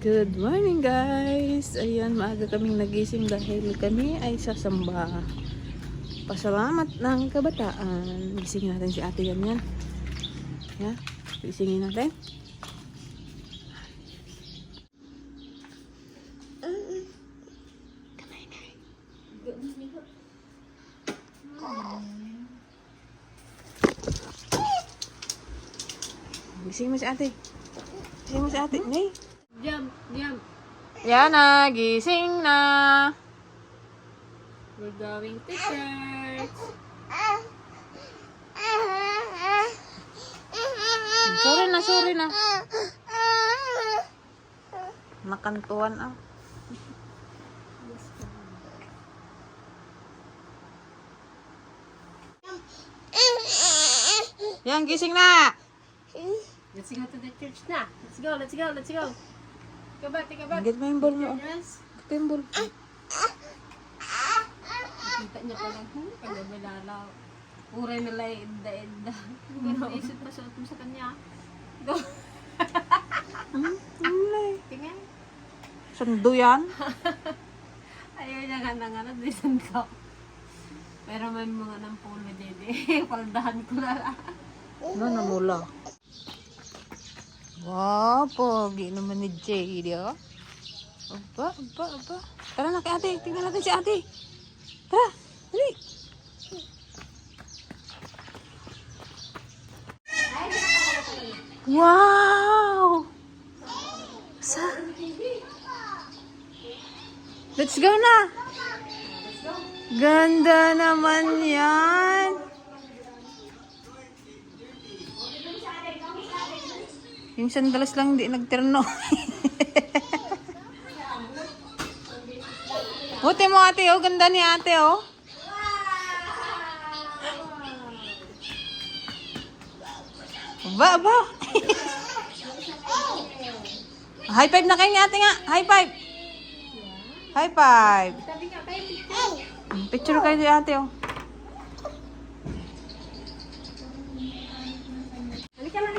Good morning guys! Ayan, maaga kaming nagising dahil kami ay sasamba. Pasalamat ng kabataan. Gisingin natin si ate yan yan. Yeah, gisingin natin. Gisingin mo si ate. Gisingin mo si ate. Nay. Jump, jump. Yan na, gising na. We're going to church. Sorry na. Nakantuan ah. Yan, gising na. Let's go to the church na. Let's go, let's go, let's go. Go back, take a back. Get mo yung ball mo. Yes. Get yung ball. Nakita niya pa lang, pag malalaw. Uray na lang, edda-edda. Isip pa suot mo sa kanya. Go. Tingnan. Sando yan. Ayaw niya nga na nga, disan ko. Pero may mga ng pulo dede. Paldahan ko na lang. Ano namula? Wow, pogi naman ni Jade, oh. Aba. Tara na kay ate. Tingnan natin si ate. Tara, dali. Wow! Let's go na! Ganda naman yan! Yung sandalas lang hindi nagterno. Buti mo ate, oh. Ganda ni ate, oh. Ba. High five na kayo ni ate nga. High five. High five. Picture kayo ni ate, oh. Halika na.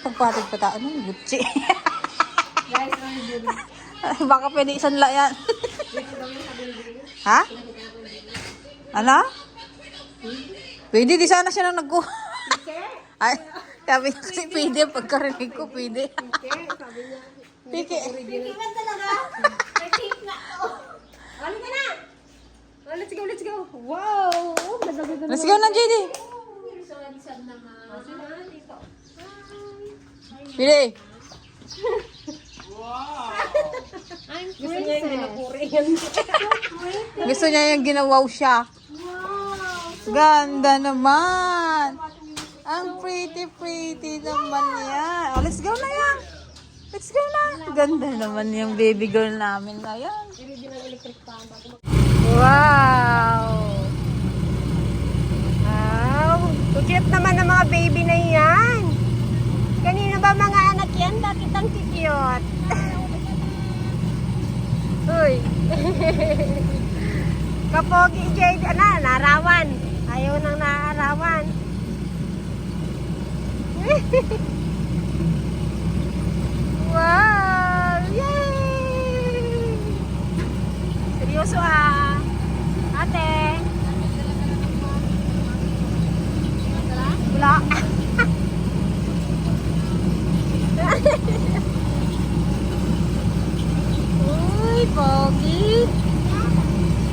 Pagpatid pa tayo, ano? Gucci. Guys, we're Baka pwede isanla yan. Ha? Ano? Pwede, di sana siya na nagkuha. Ay, sabi niya kasi pwede. Pagkarinig ko, pwede. Piki. Piki man talaga. Piki nga. Halika na. Oh, let's go. Wow. Let's go na, JD. Pili. Gusto niya yung ginapuri yan. Gusto niya yung ginawaw siya. Ganda naman. Ang pretty naman yan. Oh, let's go na yan. Let's go na. Ganda naman yung baby girl namin ngayon. Wow. Cute naman ang mga baby na yan. Kanino ba mga anak yan? Bakit ang cute? Uy. Kapogi Jade, narawan. Ayaw nang naarawan. Wow! Yay! Seryoso ah. Ate. Wala. Uy, pogi.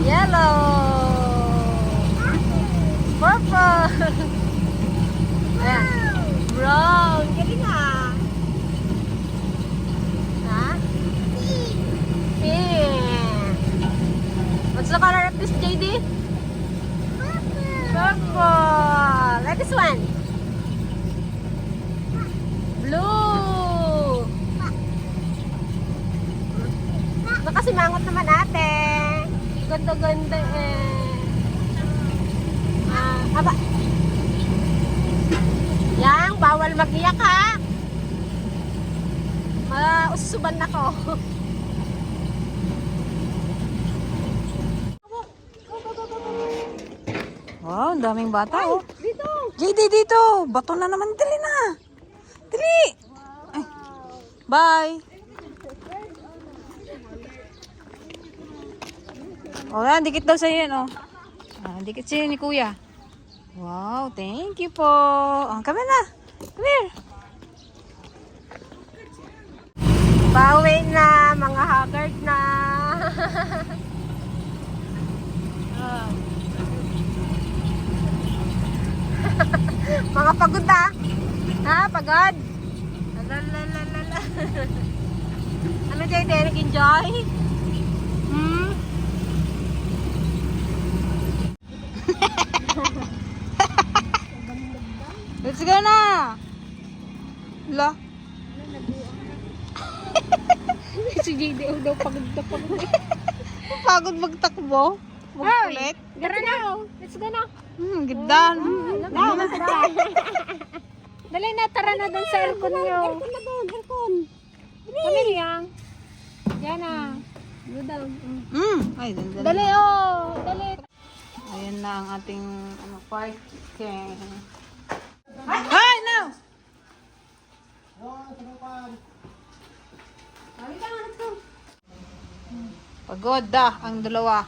Yellow. Purple. Ayan. Brown. Galing ah. Ha? Pink. What's the color of this, JD? Purple. Like this one. Blue. Nakasimangot naman ate. Ganda eh. Aba. Yang, bawal mag-iyak ha. Ususuban ako. Wow, ang daming bata, oh. Dito. JD dito. Bato na naman. Dali na. Dali. Ay. Bye. O yan, dikit daw sa'yo yun, oh. Dikit sa'yo ni kuya. Wow, thank you po. Kami na. Come here. Pauwi na, mga haggard na. Mga pagod na. Ha, pagod? Lalalala. Ano dyan, Derek? Enjoy? Let's go na. La. Si JD daw pagod na pagod. Pagod magtakbo. Magkulit. Tara na. Let's go na. Ganda. Dali na, tara na doon sa aircon nyo. Aircon na doon, aircon. Kami niyang. Yan na. Go down. Ay, dali. Dali, oh. Dali. Ayan na ang ating parking. Ay, no! Pagod ang dalawa.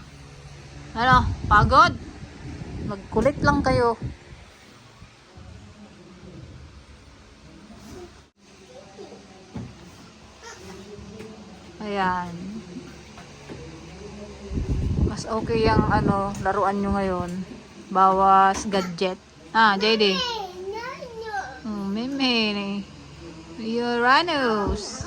Ano? Pagod? Magkulit lang kayo. Ayan. Mas okay yung laruan nyo ngayon. Bawas gadget. JD. Meme. Uranus.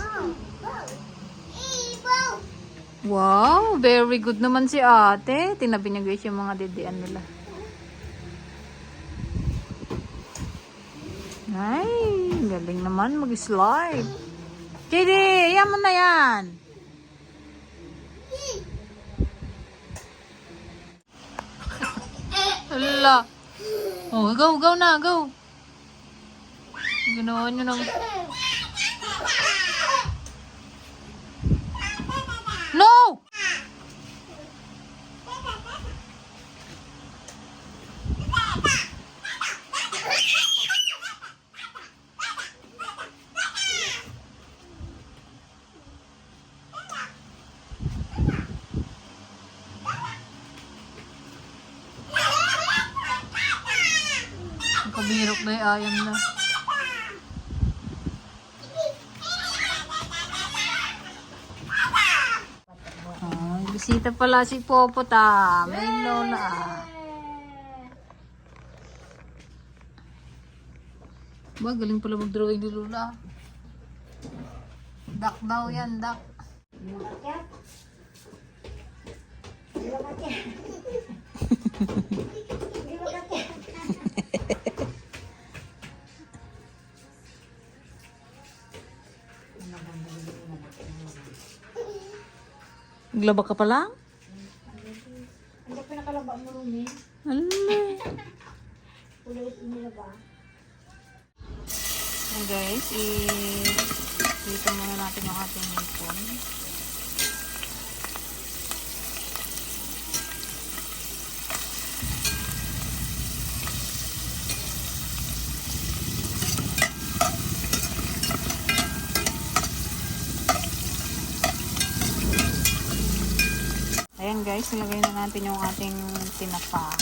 Wow, very good naman si ate. Tinabi niya guys yung mga didian nila. Ay, galing naman mag-slide. JD, ayan mo na yan. Hala. Oh, go na, go. Ginawa nyo ng... No! Kabirok na yung ayam na. Bisita pala si Popota. May lola. Ba, galing pala mag-drawing ni Lola. Duck daw yan, duck. Naglaba ka pa lang? Hindi pa nakalaba mo rin eh. Ala. Ulit inilaba. Guys, dito muna natin yung ating hipon. Ayan guys, nilagay na natin yung ating tinapa.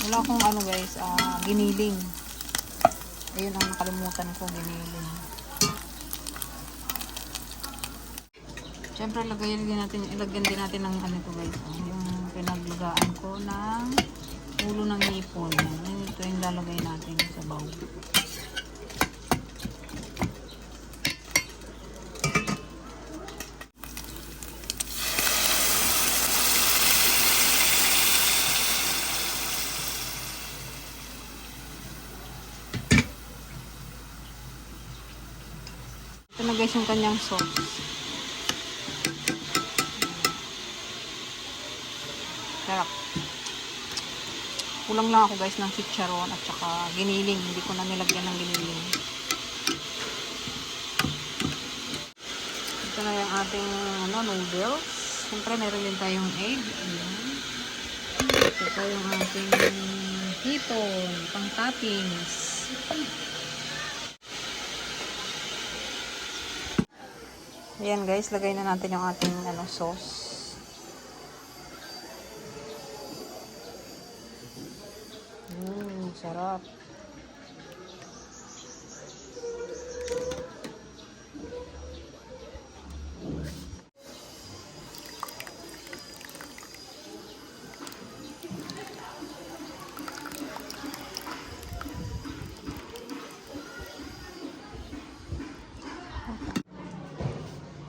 Wala akong guys, giniling. Ayun ang nakalimutan ko, giniling. Siyempre, ilagyan din natin ng ito guys. Yung pinaglugaan ko ng ulo ng hipon. Ito yung lalagay natin sa bowl. Ito na guys yung kanyang sauce. Sarap. Kulang lang ako guys ng chicharon at saka giniling. Hindi ko na nilagyan ng giniling. Ito na yung ating noodles. Siyempre meron din tayong egg. Ayan. Ito yung ating hipon, pang toppings. Ayan guys, lagay na natin yung ating sauce. Sarap.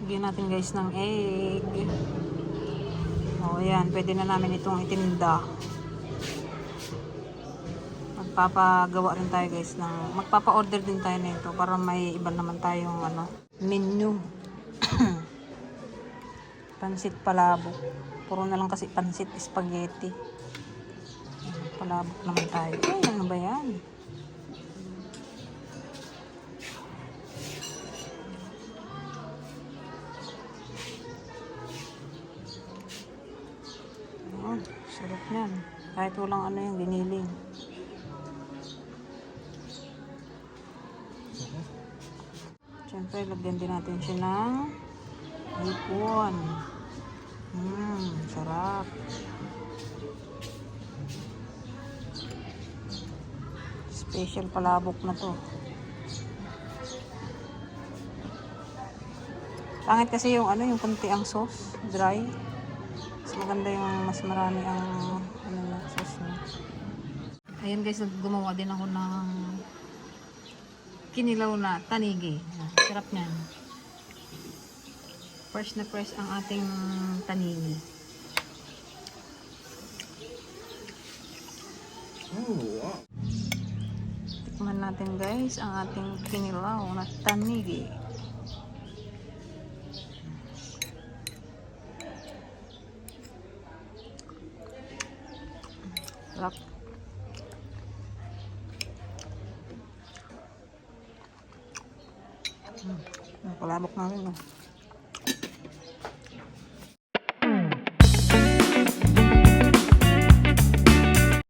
Lagyan natin guys ng egg. O ayan, pwede na namin itong itinda. Magpapagawa rin tayo guys ng, magpapa-order din tayo nito para may iba naman tayong menu. Pansit palabok. Puro na lang kasi pansit spaghetti. Palabok naman tayo. Ay, ano ba yan? Oh, sarap niyan. Kahit walang ano yung giniling. Siyempre, lagyan din natin siya ng hipon. Sarap. Special palabok na to. Pangit kasi yung yung kunti ang sauce, dry. Mas maganda yung mas marami ang sauce niya. Ayan guys, gumawa din ako ng kinilaw na tanigi. Sarap niyan. Fresh na fresh ang ating tanigi. Oh, wow. Tikman natin guys ang ating kinilaw na tanigi. Sarap. Palabok na rin.